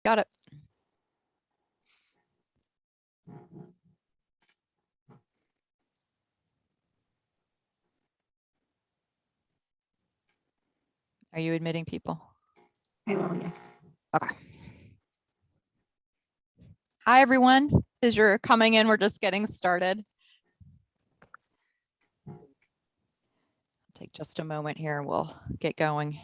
Got it. Are you admitting people? I will, yes. Okay. Hi, everyone. As you're coming in, we're just getting started. Take just a moment here and we'll get going.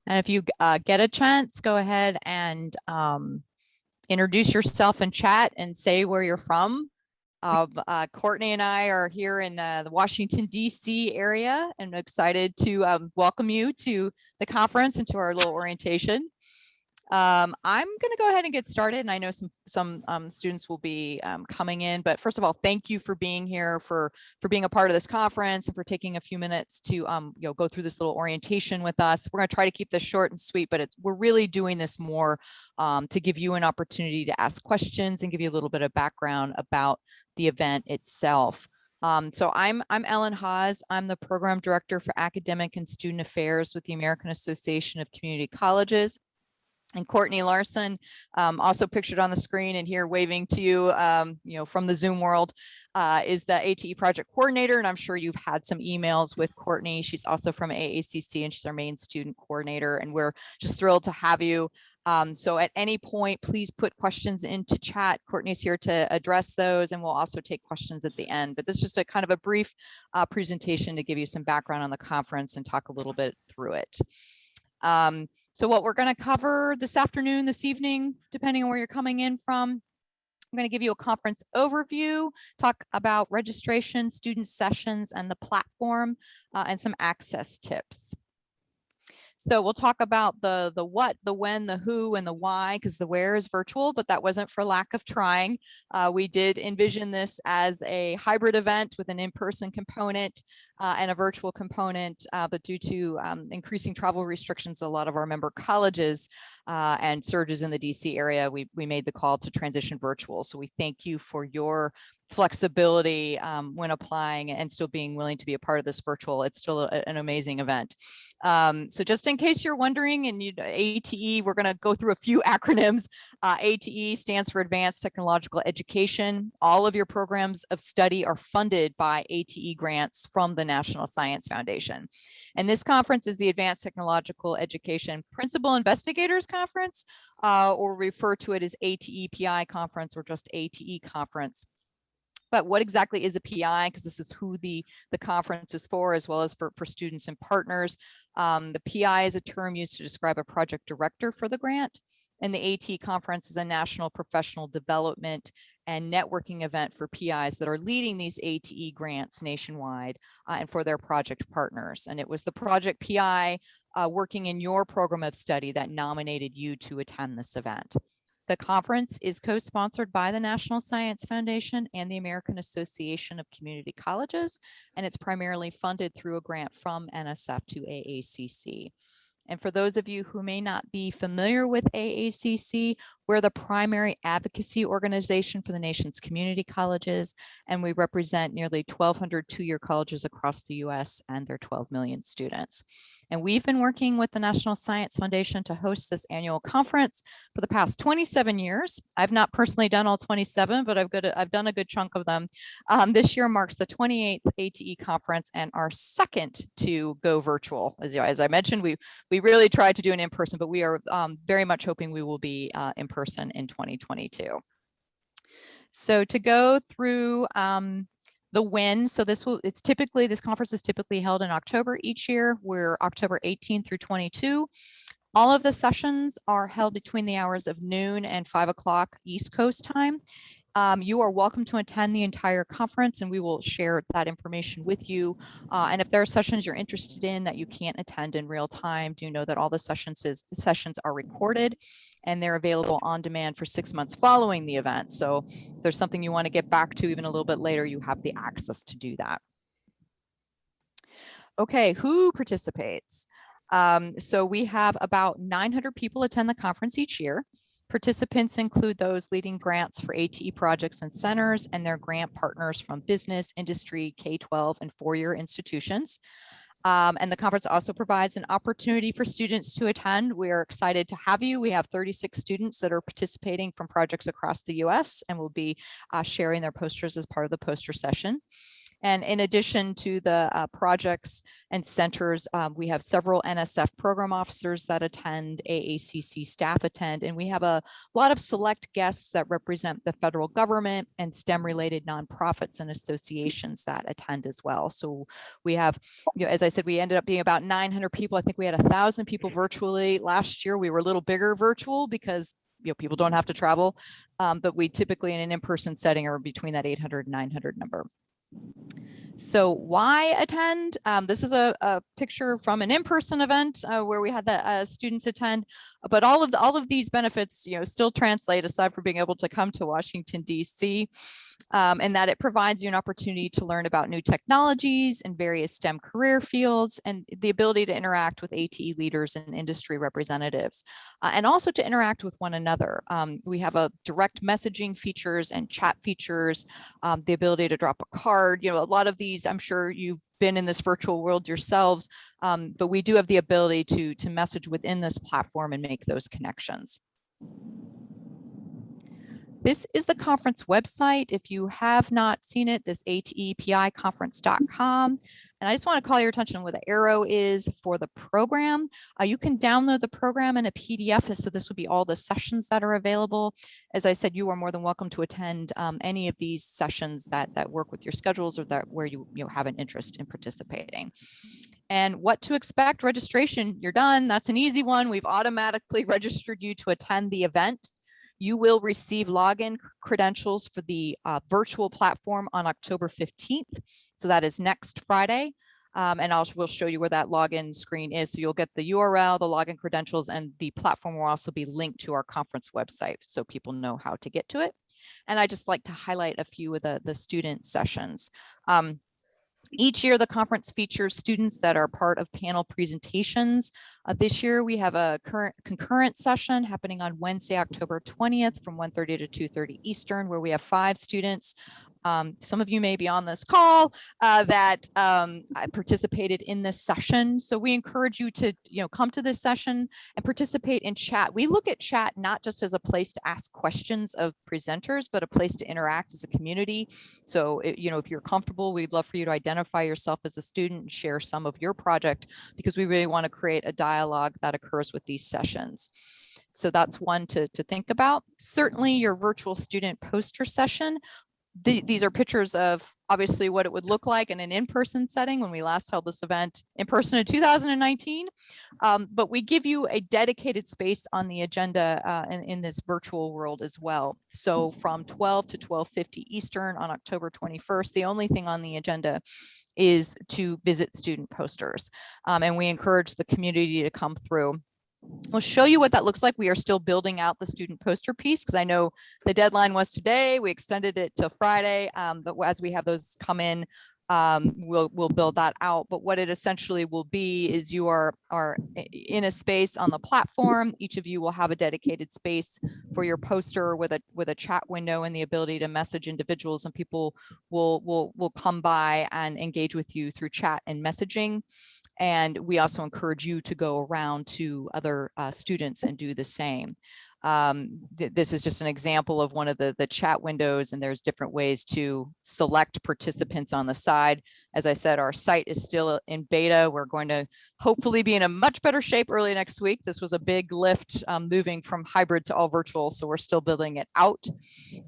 And if you get a chance, go ahead and introduce yourself in chat and say where you're from. Courtney and I are here in the Washington, D.C. area, and I'm excited to welcome you to the conference and to our little orientation. I'm going to go ahead and get started, and I know some students will be coming in, but first of all, thank you for being here, for being a part of this conference, and for taking a few minutes to go through this little orientation with us. We're going to try to keep this short and sweet, but we're really doing this more to give you an opportunity to ask questions and give you a little bit of background about the event itself. So I'm Ellen Haas. I'm the Program Director for Academic and Student Affairs with the American Association of Community Colleges. And Courtney Larson, also pictured on the screen and here waving to you, from the Zoom world, is the ATE project coordinator. And I'm sure you've had some emails with Courtney. She's also from AACC and she's our main student coordinator. And we're just thrilled to have you. So at any point, please put questions into chat. Courtney's here to address those, and we'll also take questions at the end. But this is just a kind of a brief presentation to give you some background on the conference and talk a little bit through it. So what we're going to cover this afternoon, this evening, depending on where you're coming in from, I'm going to give you a conference overview, talk about registration, student sessions, and the platform, and some access tips. So we'll talk about the what, the when, the who, and the why, because the where is virtual, but that wasn't for lack of trying. We did envision this as a hybrid event with an in-person component and a virtual component, but due to increasing travel restrictions, a lot of our member colleges and surges in the DC area, we made the call to transition virtual. So we thank you for your flexibility when applying and still being willing to be a part of this virtual. It's still an amazing event. So just in case you're wondering, and ATE, we're going to go through a few acronyms. ATE stands for Advanced Technological Education. All of your programs of study are funded by ATE grants from the National Science Foundation. And this conference is the Advanced Technological Education Principal Investigators Conference, or refer to it as ATE-PI Conference or just ATE Conference. But what exactly is a PI? Because this is who the conference is for, as well as for students and partners. The PI is a term used to describe a project director for the grant. And the AT conference is a national professional development and networking event for PIs that are leading these ATE grants nationwide and for their project partners. And it was the project PI working in your program of study that nominated you to attend this event. The conference is co-sponsored by the National Science Foundation and the American Association of Community Colleges, and it's primarily funded through a grant from NSF to AACC. And for those of you who may not be familiar with AACC, we're the primary advocacy organization for the nation's community colleges, and we represent nearly 1,200 two-year colleges across the U.S. and their 12 million students. And we've been working with the National Science Foundation to host this annual conference for the past 27 years. I've not personally done all 27, but I've done a good chunk of them. This year marks the 28th ATE conference and our second to go virtual. As I mentioned, we really tried to do an in-person, but we are very much hoping we will be in person in 2022. So to go through the when, so this conference is typically held in October each year. We're October 18 through 22. All of the sessions are held between the hours of noon and 5 o'clock East Coast time. You are welcome to attend the entire conference, and we will share that information with you. And if there are sessions you're interested in that you can't attend in real time, do know that all the sessions are recorded and they're available on demand for 6 months following the event. So if there's something you want to get back to even a little bit later, you have the access to do that. Okay, who participates? So we have about 900 people attend the conference each year. Participants include those leading grants for ATE projects and centers and their grant partners from business, industry, K-12, and four-year institutions. And the conference also provides an opportunity for students to attend. We are excited to have you. We have 36 students that are participating from projects across the US and will be sharing their posters as part of the poster session. And in addition to the projects and centers, we have several NSF program officers that attend, AACC staff attend, and we have a lot of select guests that represent the federal government and STEM-related nonprofits and associations that attend as well. So we have, as I said, we ended up being about 900 people. I think we had 1,000 people virtually last year. We were a little bigger virtual because people don't have to travel, but we typically in an in-person setting are between that 800 and 900 number. So why attend? This is a picture from an in-person event where we had the students attend, but all of these benefits, still translate aside from being able to come to Washington, D.C., and that it provides you an opportunity to learn about new technologies in various STEM career fields and the ability to interact with ATE leaders and industry representatives, and also to interact with one another. We have a direct messaging features and chat features, the ability to drop a card. A lot of these, I'm sure you've been in this virtual world yourselves, but we do have the ability to message within this platform and make those connections. This is the conference website. If you have not seen it, this atepiconference.com. And I just want to call your attention where the arrow is for the program. You can download the program in a PDF. So this would be all the sessions that are available. As I said, you are more than welcome to attend any of these sessions that work with your schedules or that where you have an interest in participating. And what to expect: registration, you're done. That's an easy one. We've automatically registered you to attend the event. You will receive login credentials for the virtual platform on October 15th. So that is next Friday. And we'll show you where that login screen is. So you'll get the URL, the login credentials, and the platform will also be linked to our conference website so people know how to get to it. And I just like to highlight a few of the student sessions. Each year, the conference features students that are part of panel presentations. This year, we have a concurrent session happening on Wednesday, October 20th from 1:30 to 2:30 Eastern, where we have 5 students. Some of you may be on this call that participated in this session. So we encourage you to come to this session and participate in chat. We look at chat not just as a place to ask questions of presenters, but a place to interact as a community. So if you're comfortable, we'd love for you to identify yourself as a student and share some of your project, because we really want to create a dialogue that occurs with these sessions. So that's one to think about. Certainly your virtual student poster session. These are pictures of obviously what it would look like in an in-person setting when we last held this event in person in 2019. But we give you a dedicated space on the agenda in this virtual world as well. So from 12 to 12:50 Eastern on October 21st, the only thing on the agenda is to visit student posters. And we encourage the community to come through. We'll show you what that looks like. We are still building out the student poster piece because I know the deadline was today. We extended it till Friday, but as we have those come in, we'll build that out. But what it essentially will be is you are in a space on the platform. Each of you will have a dedicated space for your poster with a chat window and the ability to message individuals, and people will come by and engage with you through chat and messaging. And we also encourage you to go around to other students and do the same. This is just an example of one of the chat windows, and there's different ways to select participants on the side. As I said, our site is still in beta. We're going to hopefully be in a much better shape early next week. This was a big lift moving from hybrid to all virtual, so we're still building it out.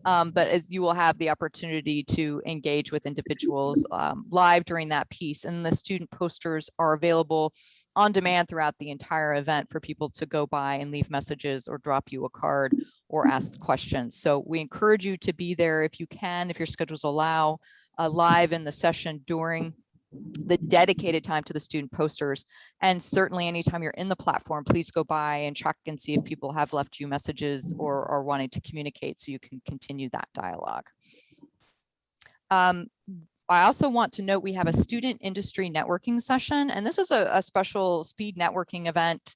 But as you will have the opportunity to engage with individuals live during that piece, and the student posters are available on demand throughout the entire event for people to go by and leave messages or drop you a card or ask questions. So we encourage you to be there if you can, if your schedules allow, live in the session during the dedicated time to the student posters. And certainly anytime you're in the platform, please go by and check and see if people have left you messages or are wanting to communicate so you can continue that dialogue. I also want to note we have a student industry networking session, and this is a special speed networking event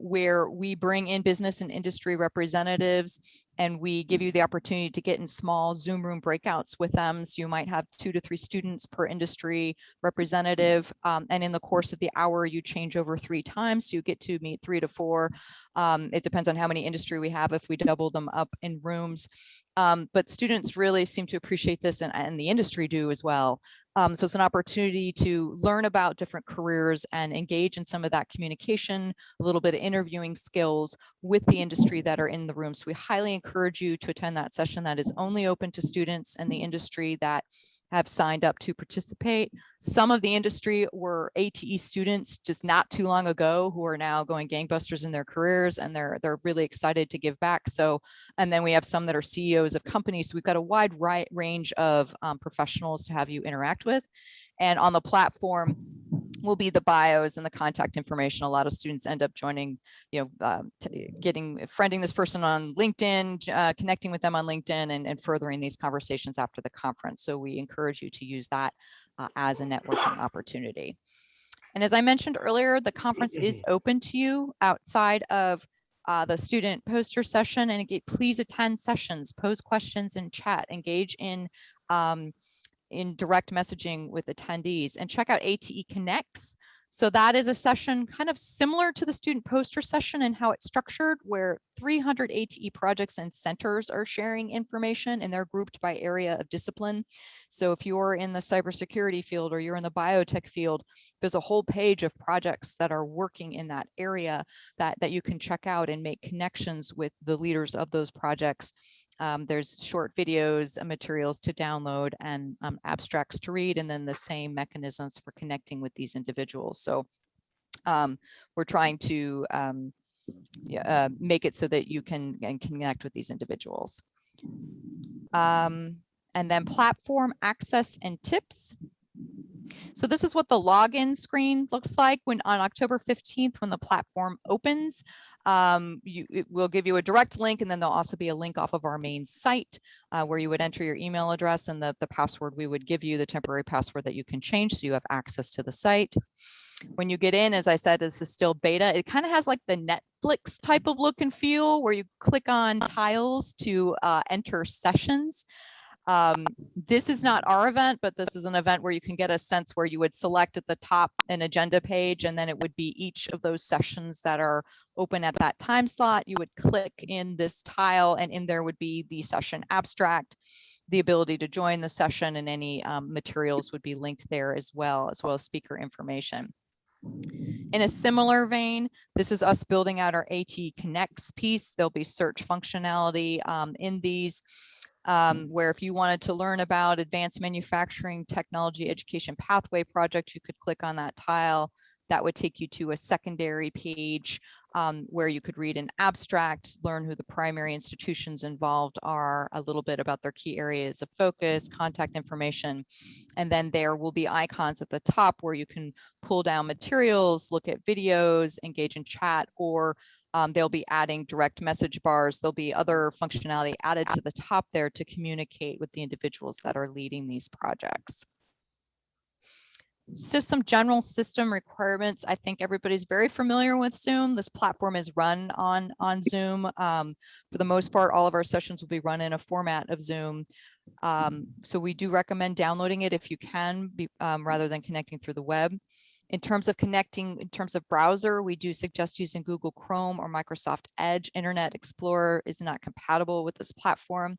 where we bring in business and industry representatives, and we give you the opportunity to get in small Zoom room breakouts with them. So you might have 2 to 3 students per industry representative, and in the course of the hour, you change over 3 times. So you get to meet 3 to 4. It depends on how many industry we have if we double them up in rooms. But students really seem to appreciate this, and the industry do as well. So it's an opportunity to learn about different careers and engage in some of that communication, a little bit of interviewing skills with the industry that are in the room. So we highly encourage you to attend that session. That is only open to students in the industry that have signed up to participate. Some of the industry were ATE students just not too long ago who are now going gangbusters in their careers, and they're really excited to give back. So, and then we have some that are CEOs of companies. So we've got a wide range of professionals to have you interact with. And on the platform will be the bios and the contact information. A lot of students end up joining, friending this person on LinkedIn, connecting with them on LinkedIn, and furthering these conversations after the conference. So we encourage you to use that as a networking opportunity. And as I mentioned earlier, the conference is open to you outside of the student poster session, and please attend sessions, pose questions in chat, engage in direct messaging with attendees, and check out ATE Connects. So that is a session kind of similar to the student poster session and how it's structured, where 300 ATE projects and centers are sharing information, and they're grouped by area of discipline. So if you're in the cybersecurity field or you're in the biotech field, there's a whole page of projects that are working in that area that you can check out and make connections with the leaders of those projects. There's short videos and materials to download, and abstracts to read, and then the same mechanisms for connecting with these individuals. So we're trying to make it so that you can connect with these individuals. And then platform access and tips. So this is what the login screen looks like on October 15th, when the platform opens. It will give you a direct link, and then there'll also be a link off of our main site where you would enter your email address and the password we would give you, the temporary password that you can change so you have access to the site. When you get in, as I said, this is still beta. It kind of has like the Netflix type of look and feel, where you click on tiles to enter sessions. This is not our event, but this is an event where you can get a sense where you would select at the top an agenda page, and then it would be each of those sessions that are open at that time slot. You would click in this tile, and in there would be the session abstract, the ability to join the session, and any materials would be linked there as well as speaker information. In a similar vein, this is us building out our AT Connects piece. There'll be search functionality in these, where if you wanted to learn about advanced manufacturing technology education pathway project, you could click on that tile. That would take you to a secondary page where you could read an abstract, learn who the primary institutions involved are, a little bit about their key areas of focus, contact information, and then there will be icons at the top where you can pull down materials, look at videos, engage in chat, or they'll be adding direct message bars. There'll be other functionality added to the top there to communicate with the individuals that are leading these projects. Just some general system requirements. I think everybody's very familiar with Zoom. This platform is run on Zoom. For the most part, all of our sessions will be run in a format of Zoom. So we do recommend downloading it if you can, rather than connecting through the web. In terms of connecting, in terms of browser, we do suggest using Google Chrome or Microsoft Edge. Internet Explorer is not compatible with this platform.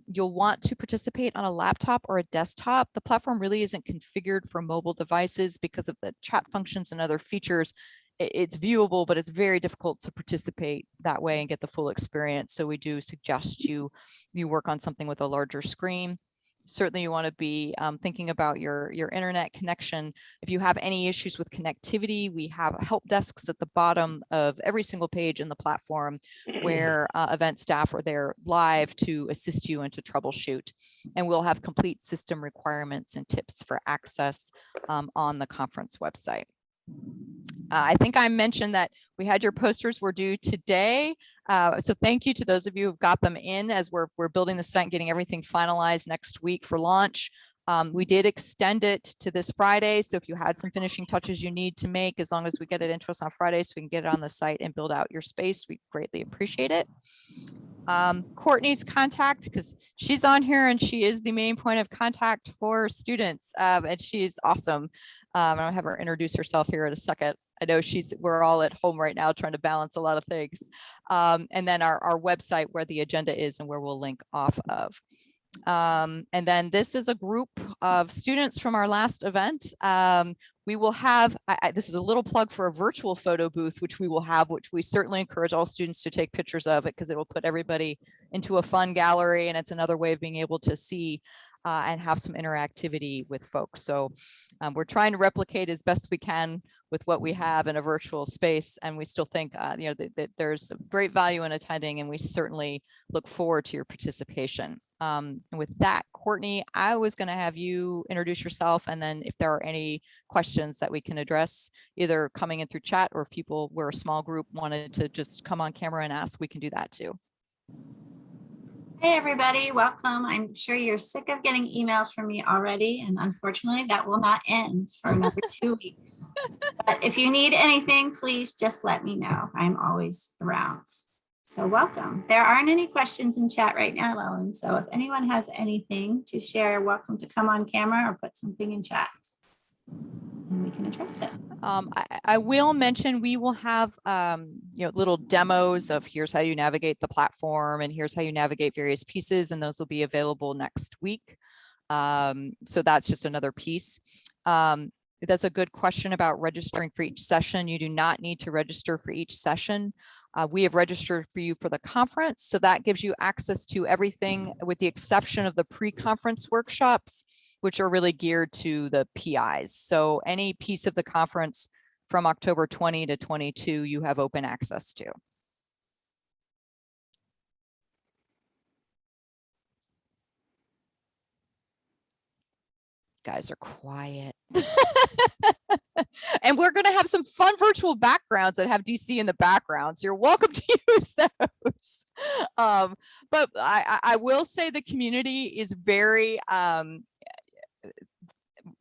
You'll want to participate on a laptop or a desktop. The platform really isn't configured for mobile devices because of the chat functions and other features. It's viewable, but it's very difficult to participate that way and get the full experience. So we do suggest you work on something with a larger screen. Certainly you want to be thinking about your internet connection. If you have any issues with connectivity, we have help desks at the bottom of every single page in the platform where event staff are there live to assist you and to troubleshoot. And we'll have complete system requirements and tips for access on the conference website. I think I mentioned that we had your posters were due today. So thank you to those of you who've got them in, as we're building the site and getting everything finalized next week for launch. We did extend it to this Friday. So if you had some finishing touches you need to make, as long as we get it into us on Friday so we can get it on the site and build out your space, we greatly appreciate it. Courtney's contact, because she's on here and she is the main point of contact for students, and she's awesome. I'll have her introduce herself here in a second. I know we're all at home right now trying to balance a lot of things. And then our website where the agenda is and where we'll link off of. And then this is a group of students from our last event. We will have, this is a little plug for a virtual photo booth, which we will have, which we certainly encourage all students to take pictures of it because it will put everybody into a fun gallery. And it's another way of being able to see and have some interactivity with folks. So we're trying to replicate as best we can with what we have in a virtual space. And we still think, that there's great value in attending, and we certainly look forward to your participation. And with that, Courtney, I was going to have you introduce yourself, and then if there are any questions that we can address, either coming in through chat, or if people, we're a small group, wanted to just come on camera and ask, we can do that too. Hey everybody, welcome. I'm sure you're sick of getting emails from me already, and unfortunately that will not end for another 2 weeks. But if you need anything, please just let me know. I'm always around. So welcome. There aren't any questions in chat right now, Ellen. So if anyone has anything to share, welcome to come on camera or put something in chat and we can address it. I will mention we will have little demos of here's how you navigate the platform and here's how you navigate various pieces, and those will be available next week. So that's just another piece. That's a good question about registering for each session. You do not need to register for each session. We have registered for you for the conference, so that gives you access to everything with the exception of the pre-conference workshops, which are really geared to the PIs. So any piece of the conference from October 20 to 22, you have open access to. You guys are quiet. And we're going to have some fun virtual backgrounds that have DC in the background, so you're welcome to use those. But I will say the community is very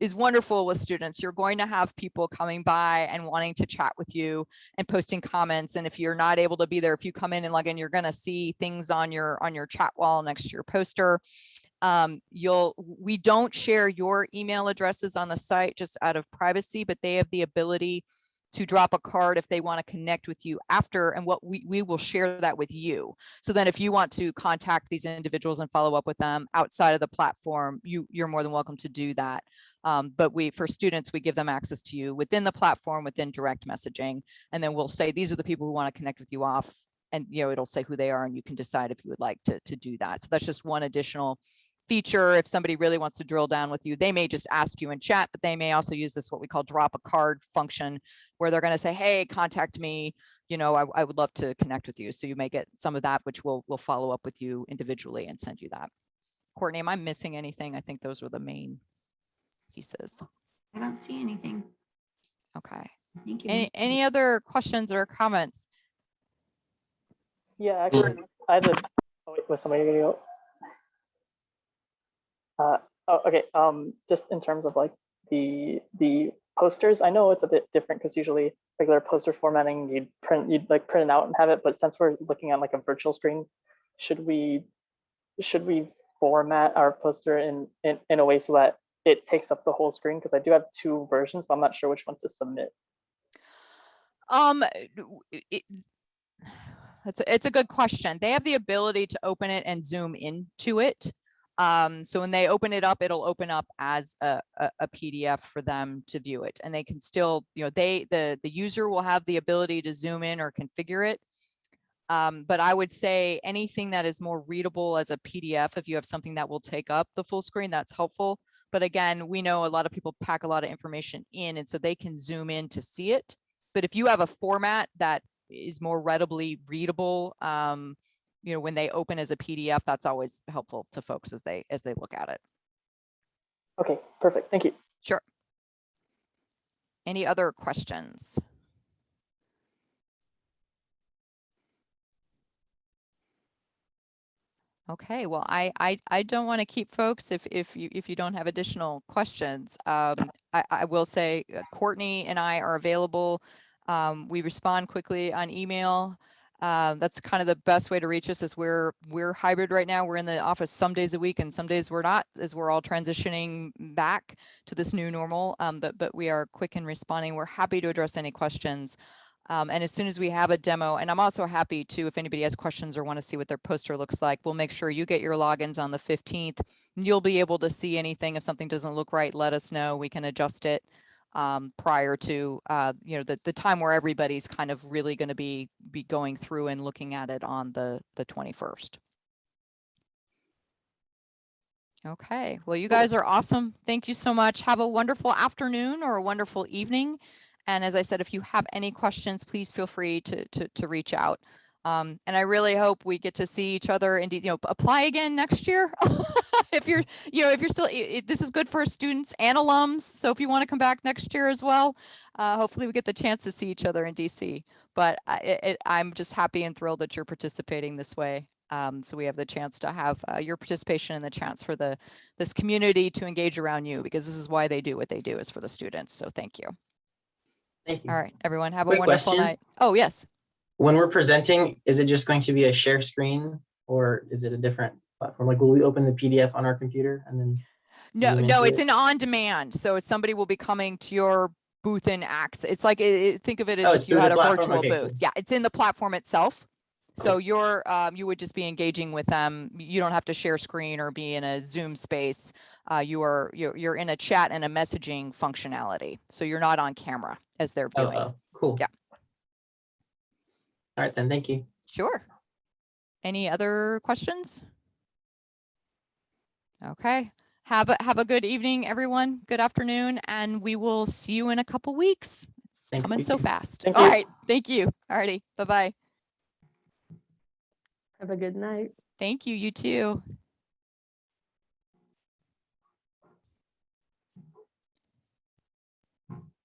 is wonderful with students. You're going to have people coming by and wanting to chat with you and posting comments. And if you're not able to be there, if you come in and log in, you're going to see things on your chat wall next to your poster. We don't share your email addresses on the site just out of privacy, but they have the ability to drop a card if they want to connect with you after, and what we will share that with you. So then if you want to contact these individuals and follow up with them outside of the platform, you're more than welcome to do that. But for students, we give them access to you within the platform, within direct messaging, and then we'll say, these are the people who want to connect with you off, and it'll say who they are, and you can decide if you would like to do that. So that's just one additional feature. If somebody really wants to drill down with you, they may just ask you in chat, but they may also use this, what we call drop a card function, where they're going to say, hey, contact me, I would love to connect with you. So you may get some of that, which we'll follow up with you individually and send you that. Courtney, am I missing anything? I think those were the main pieces. I don't see anything. Okay. Thank you. Any other questions or comments? Yeah, actually, I had was somebody going to go? Okay. Just in terms of like the posters, I know it's a bit different because usually regular poster formatting, you'd print it out and have it. But since we're looking at like a virtual screen, should we format our poster in a way so that it takes up the whole screen? Because I do have 2 versions, but I'm not sure which one to submit. It's a good question. They have the ability to open it and zoom into it. So when they open it up, it'll open up as a PDF for them to view it, and they can still, the user will have the ability to zoom in or configure it. But I would say anything that is more readable as a PDF, if you have something that will take up the full screen, that's helpful. But again, we know a lot of people pack a lot of information in, and so they can zoom in to see it. But if you have a format that is more readily readable, when they open as a PDF, that's always helpful to folks as they look at it. Okay, perfect. Thank you. Sure. Any other questions? Okay, well, I don't want to keep folks if you don't have additional questions. I will say Courtney and I are available. We respond quickly on email. That's kind of the best way to reach us, is we're hybrid right now. We're in the office some days a week and some days we're not, as we're all transitioning back to this new normal. But we are quick in responding. We're happy to address any questions. And as soon as we have a demo, and I'm also happy to, if anybody has questions or want to see what their poster looks like, we'll make sure you get your logins on the 15th. You'll be able to see anything. If something doesn't look right, let us know. We can adjust it prior to the time where everybody's kind of really going to be going through and looking at it on the 21st. Okay, well, you guys are awesome. Thank you so much. Have a wonderful afternoon or a wonderful evening. And as I said, if you have any questions, please feel free to reach out. And I really hope we get to see each other and apply again next year. If you're still, this is good for students and alums. So if you want to come back next year as well, hopefully we get the chance to see each other in DC. But I'm just happy and thrilled that you're participating this way. So we have the chance to have your participation and the chance for this community to engage around you, because this is why they do what they do, is for the students. So thank you. Thank you. All right, everyone, have a Quick wonderful question. night. Oh, yes. When we're presenting, is it just going to be a share screen, or is it a different platform? Like, will we open the PDF on our computer and then? No, it's an on demand. So somebody will be coming to your booth and access. It's like, think of it as if you had a virtual booth. Cool. Yeah, it's in the platform itself. So you would just be engaging with them. You don't have to share screen or be in a Zoom space. You're in a chat and a messaging functionality. So you're not on camera as they're viewing. Oh, cool. Yeah. All right, then. Thank you. Sure. Any other questions? Okay. Have a good evening, everyone. Good afternoon, and we will see you in a couple weeks. It's Thanks, coming you so too. fast. Thank All you. right. Thank you. All righty. Bye-bye. Have a good night. Thank you. You too.